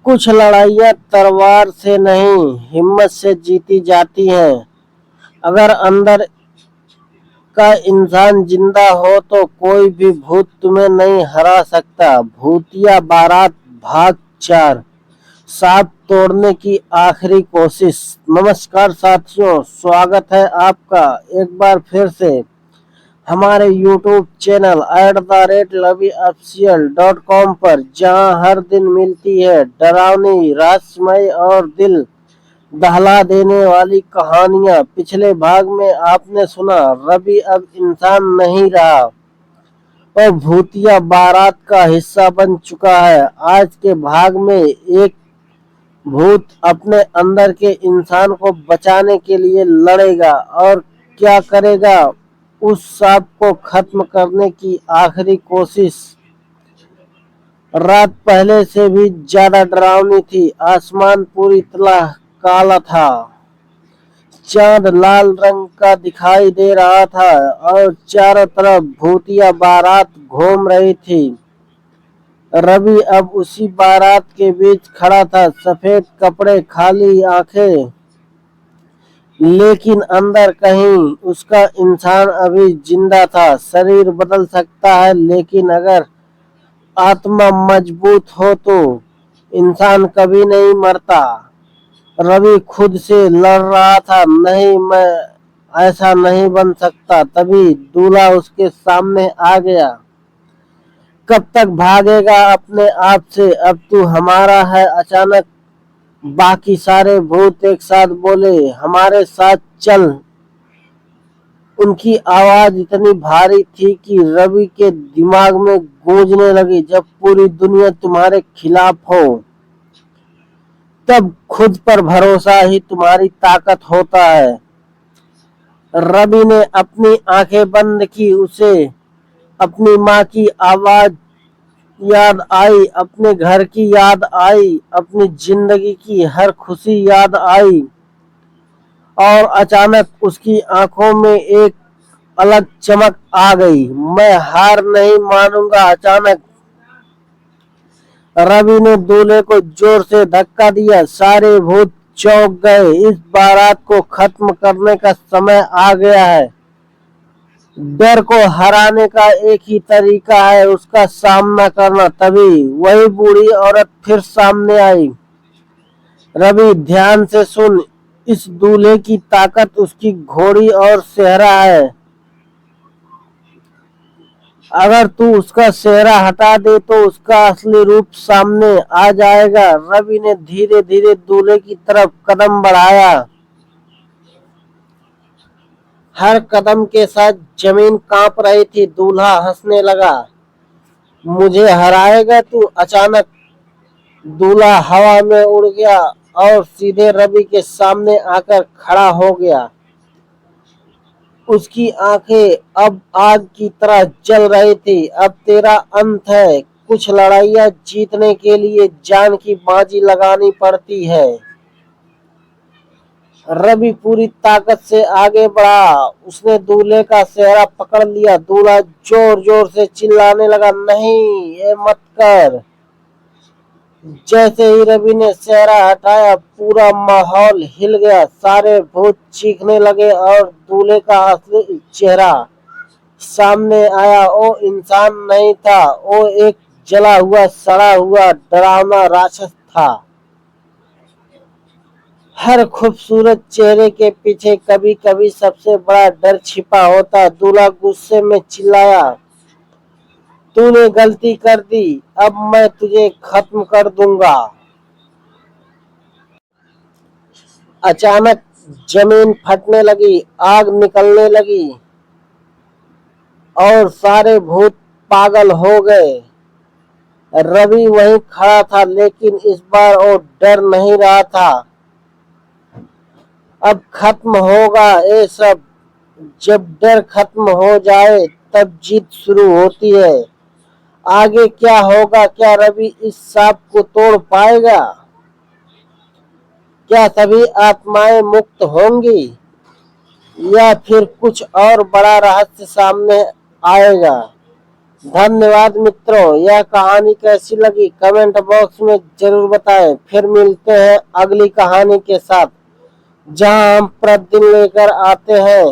कुछ लड़ाइयाँ तलवार से नहीं, हिम्मत से जीती जाती हैं। अगर अंदर का इंसान जिंदा हो तो कोई भी भूत तुम्हें नहीं हरा सकता। भूतिया बारात भाग 4, सांप तोड़ने की आखिरी कोशिश। नमस्कार साथियों, स्वागत है आपका एक बार फिर से हमारे YouTube चैनल @LaviOfficial.com पर, जहां हर दिन मिलती है डरावनी, रहस्यमय और दिल दहला देने वाली कहानियां। पिछले भाग में आपने सुना रवि अब इंसान नहीं रहा और भूतिया बारात का हिस्सा बन चुका है। आज के भाग में एक भूत अपने अंदर के इंसान को बचाने के लिए लड़ेगा और क्या करेगा, उस सांप को खत्म करने की आखिरी कोशिश। रात पहले से भी ज्यादा डरावनी थी। आसमान पूरी तरह काला था, चांद लाल रंग का दिखाई दे रहा था और चारों तरफ भूतिया बारात घूम रही थी। रवि अब उसी बारात के बीच खड़ा था, सफेद कपड़े, खाली आंखें, लेकिन अंदर कहीं उसका इंसान अभी जिंदा था। शरीर बदल सकता है, लेकिन अगर आत्मा मजबूत हो तो इंसान कभी नहीं मरता। रवि खुद से लड़ रहा था, नहीं, मैं ऐसा नहीं बन सकता। तभी दूल्हा उसके सामने आ गया। कब तक भागेगा अपने आप से, अब तू हमारा है। अचानक बाकी सारे भूत एक साथ बोले, हमारे साथ चल। उनकी आवाज इतनी भारी थी कि रवि के दिमाग में गूंजने लगी, जब पूरी दुनिया तुम्हारे खिलाफ हो तब खुद पर भरोसा ही तुम्हारी ताकत होता है। रवि ने अपनी आंखें बंद की। उसे अपनी माँ की आवाज याद आई, अपने घर की याद आई, अपनी जिंदगी की हर खुशी याद आई और अचानक उसकी आंखों में एक अलग चमक आ गई। मैं हार नहीं मानूंगा। अचानक रवि ने दूल्हे को जोर से धक्का दिया। सारे भूत चौंक गए। इस बारात को खत्म करने का समय आ गया है। डर को हराने का एक ही तरीका है, उसका सामना करना। तभी वही बूढ़ी औरत फिर सामने आई। रवि, ध्यान से सुन, इस दूल्हे की ताकत उसकी घोड़ी और सेहरा है। अगर तू उसका सेहरा हटा दे तो उसका असली रूप सामने आ जाएगा। रवि ने धीरे धीरे दूल्हे की तरफ कदम बढ़ाया। हर कदम के साथ जमीन कांप रही थी। दूल्हा हंसने लगा, मुझे हराएगा तू? अचानक दूल्हा हवा में उड़ गया और सीधे रवि के सामने आकर खड़ा हो गया। उसकी आंखें अब आग की तरह जल रही थी। अब तेरा अंत है। कुछ लड़ाइयां जीतने के लिए जान की बाजी लगानी पड़ती है। रवि पूरी ताकत से आगे बढ़ा। उसने दूल्हे का सेहरा पकड़ लिया। दूल्हा जोर जोर से चिल्लाने लगा, नहीं, ये मत कर। जैसे ही रवि ने सेहरा हटाया, पूरा माहौल हिल गया। सारे भूत चीखने लगे और दूल्हे का असली चेहरा सामने आया। वो इंसान नहीं था, वो एक जला हुआ, सड़ा हुआ, डरावना राक्षस था। हर खूबसूरत चेहरे के पीछे कभी कभी सबसे बड़ा डर छिपा होता। दूल्हा गुस्से में चिल्लाया, तूने गलती कर दी, अब मैं तुझे खत्म कर दूंगा। अचानक जमीन फटने लगी, आग निकलने लगी और सारे भूत पागल हो गए। रवि वहीं खड़ा था, लेकिन इस बार वो डर नहीं रहा था। अब खत्म होगा ये सब। जब डर खत्म हो जाए तब जीत शुरू होती है। आगे क्या होगा? क्या रवि इस सांप को तोड़ पाएगा? क्या सभी आत्माएं मुक्त होंगी या फिर कुछ और बड़ा रहस्य सामने आएगा? धन्यवाद मित्रों, यह कहानी कैसी लगी कमेंट बॉक्स में जरूर बताएं। फिर मिलते हैं अगली कहानी के साथ, जहां हम प्रतिदिन लेकर आते हैं